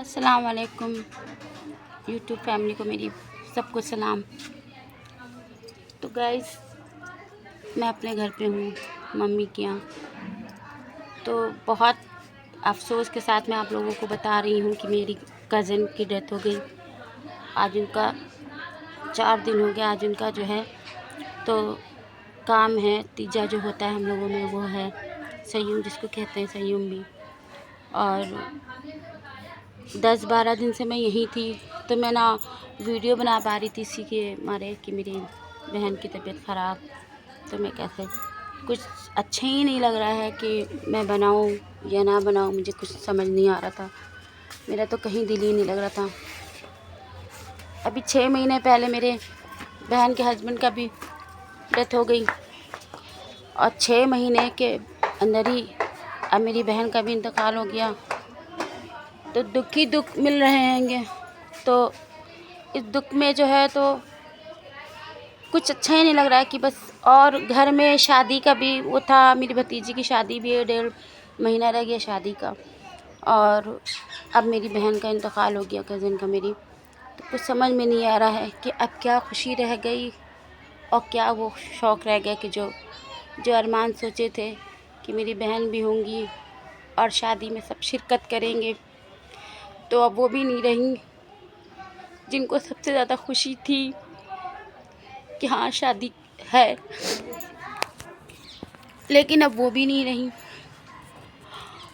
अस्सलाम वालेकुम YouTube family को मेरी सबको सलाम। तो गाइस, मैं अपने घर पे हूँ, मम्मी के यहाँ। तो बहुत अफसोस के साथ मैं आप लोगों को बता रही हूँ कि मेरी कज़न की डेथ हो गई। आज उनका 4 दिन हो गया। आज उनका जो है तो काम है, तीजा जो होता है हम लोगों में, वो है सयूम, जिसको कहते हैं सयूम भी। और 10-12 दिन से मैं यहीं थी, तो मैं ना वीडियो बना पा रही थी इसी के मारे कि मेरी बहन की तबीयत ख़राब। तो मैं कैसे, कुछ अच्छा ही नहीं लग रहा है कि मैं बनाऊं या ना बनाऊं, मुझे कुछ समझ नहीं आ रहा था। मेरा तो कहीं दिल ही नहीं लग रहा था। अभी 6 महीने पहले मेरे बहन के हस्बैंड का भी डेथ हो गई, और 6 महीने के अंदर ही अब मेरी बहन का भी इंतकाल हो गया। तो दुख ही दुख मिल रहे हैंगे। तो इस दुख में जो है तो कुछ अच्छा ही नहीं लग रहा है कि बस। और घर में शादी का भी वो था, मेरी भतीजी की शादी भी है, 1.5 महीना रह गया शादी का। और अब मेरी बहन का इंतकाल हो गया, कज़न का मेरी। तो कुछ समझ में नहीं आ रहा है कि अब क्या खुशी रह गई और क्या वो शौक़ रह गया कि जो अरमान सोचे थे कि मेरी बहन भी होंगी और शादी में सब शिरकत करेंगे, तो अब वो भी नहीं रहीं। जिनको सबसे ज़्यादा खुशी थी कि हाँ शादी है, लेकिन अब वो भी नहीं रहीं।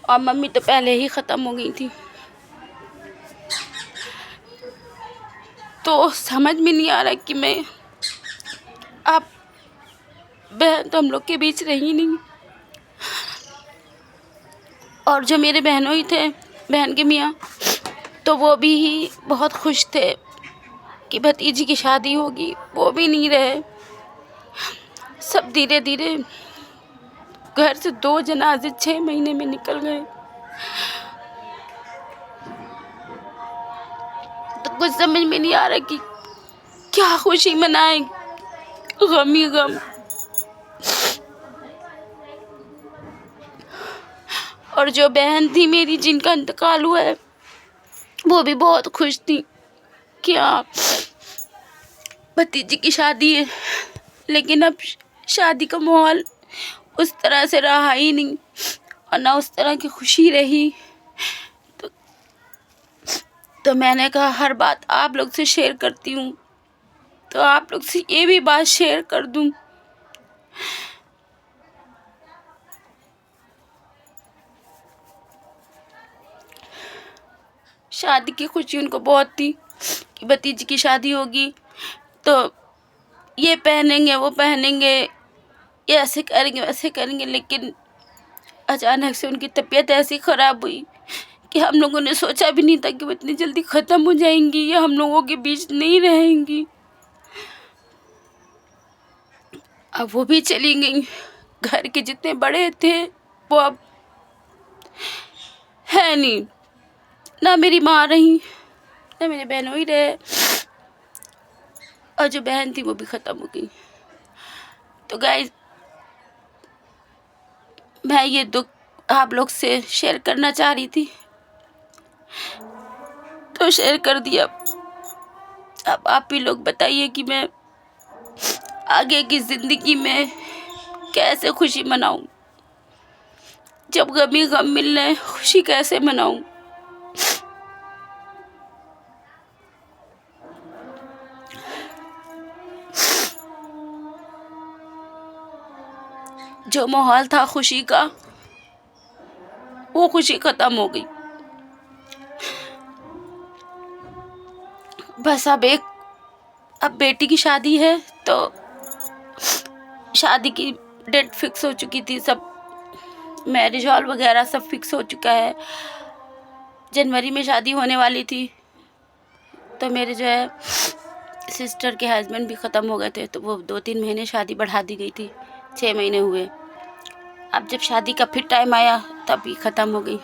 और मम्मी तो पहले ही ख़त्म हो गई थी। तो समझ में नहीं आ रहा कि मैं, अब बहन तो हम लोग के बीच रही नहीं। और जो मेरे बहनों ही थे, बहन के मियाँ, तो वो भी ही बहुत खुश थे कि भतीजी की शादी होगी, वो भी नहीं रहे। सब धीरे धीरे घर से 2 जनाजे 6 महीने में निकल गए। तो कुछ समझ में नहीं आ रहा कि क्या खुशी मनाएं, गम ही गम। और जो बहन थी मेरी जिनका इंतकाल हुआ है, वो भी बहुत खुश थी कि हाँ भतीजी की शादी है। लेकिन अब शादी का माहौल उस तरह से रहा ही नहीं, और ना उस तरह की खुशी रही। तो मैंने कहा हर बात आप लोग से शेयर करती हूँ, तो आप लोग से ये भी बात शेयर कर दूँ। शादी की खुशी उनको बहुत थी कि भतीजी की शादी होगी, तो ये पहनेंगे, वो पहनेंगे, ये ऐसे करेंगे, वैसे करेंगे। लेकिन अचानक से उनकी तबीयत ऐसी ख़राब हुई कि हम लोगों ने सोचा भी नहीं था कि वो इतनी जल्दी ख़त्म हो जाएंगी या हम लोगों के बीच नहीं रहेंगी। अब वो भी चली गई। घर के जितने बड़े थे वो अब है नहीं, ना मेरी माँ रही, ना मेरे बहनों ही रहे, और जो बहन थी वो भी ख़त्म हो गई। तो गाइस, मैं ये दुख आप लोग से शेयर करना चाह रही थी, तो शेयर कर दिया। अब आप ही लोग बताइए कि मैं आगे की ज़िंदगी में कैसे खुशी मनाऊं, जब गम ही गम मिल रहे, खुशी कैसे मनाऊं। जो माहौल था खुशी का, वो खुशी ख़त्म हो गई। बस अब बेटी की शादी है, तो शादी की डेट फिक्स हो चुकी थी, सब मैरिज हॉल वगैरह सब फिक्स हो चुका है। जनवरी में शादी होने वाली थी। तो मेरे जो है सिस्टर के हस्बैंड भी ख़त्म हो गए थे, तो वो 2-3 महीने शादी बढ़ा दी गई थी, 6 महीने हुए। अब जब शादी का फिर टाइम आया तब भी ख़त्म हो गई।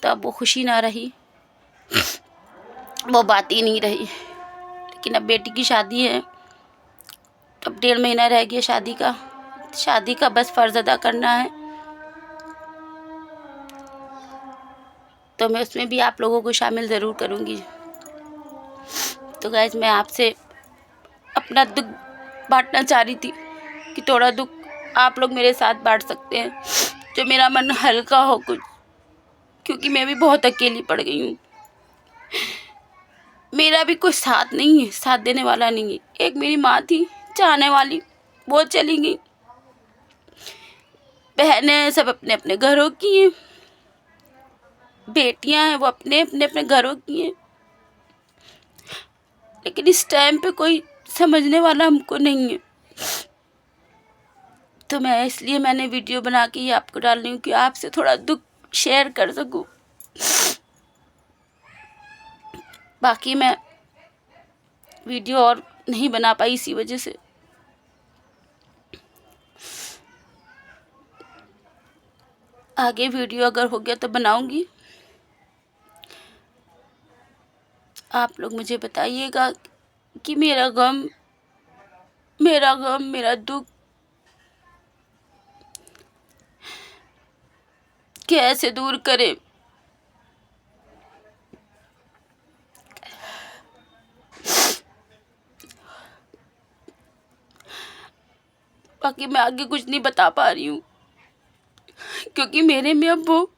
तो अब वो खुशी ना रही, वो बात ही नहीं रही। लेकिन अब बेटी की शादी है, तो अब 1.5 महीना रह गया शादी का बस फ़र्ज़ अदा करना है। तो मैं उसमें भी आप लोगों को शामिल ज़रूर करूँगी। तो गाइस, मैं आपसे अपना दुख बांटना चाह रही थी कि थोड़ा दुख आप लोग मेरे साथ बांट सकते हैं, जो मेरा मन हल्का हो कुछ, क्योंकि मैं भी बहुत अकेली पड़ गई हूँ। मेरा भी कोई साथ नहीं है, साथ देने वाला नहीं है। एक मेरी माँ थी चाहने वाली, वो चली गई। बहनें सब अपने अपने घरों की हैं, बेटियां हैं वो अपने अपने घरों की हैं, लेकिन इस टाइम पे कोई समझने वाला हमको नहीं है। तो मैंने वीडियो बना के ये आपको डाल रही हूँ कि आपसे थोड़ा दुख शेयर कर सकूँ। बाकी मैं वीडियो और नहीं बना पाई इसी वजह से। आगे वीडियो अगर हो गया तो बनाऊंगी। आप लोग मुझे बताइएगा कि मेरा गम, मेरा दुख कैसे दूर करें। बाकी मैं आगे कुछ नहीं बता पा रही हूँ, क्योंकि मेरे में अब वो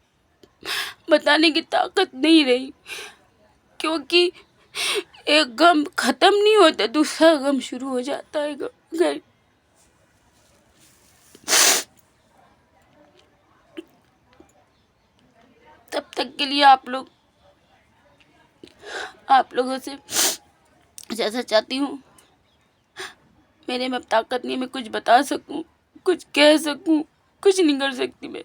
बताने की ताकत नहीं रही। क्योंकि एक गम ख़त्म नहीं होता, दूसरा गम शुरू हो जाता है। तब तक के लिए आप लोगों से जैसा चाहती हूँ, मेरे में अब ताकत नहीं, मैं कुछ बता सकूँ, कुछ कह सकूँ, कुछ नहीं कर सकती मैं।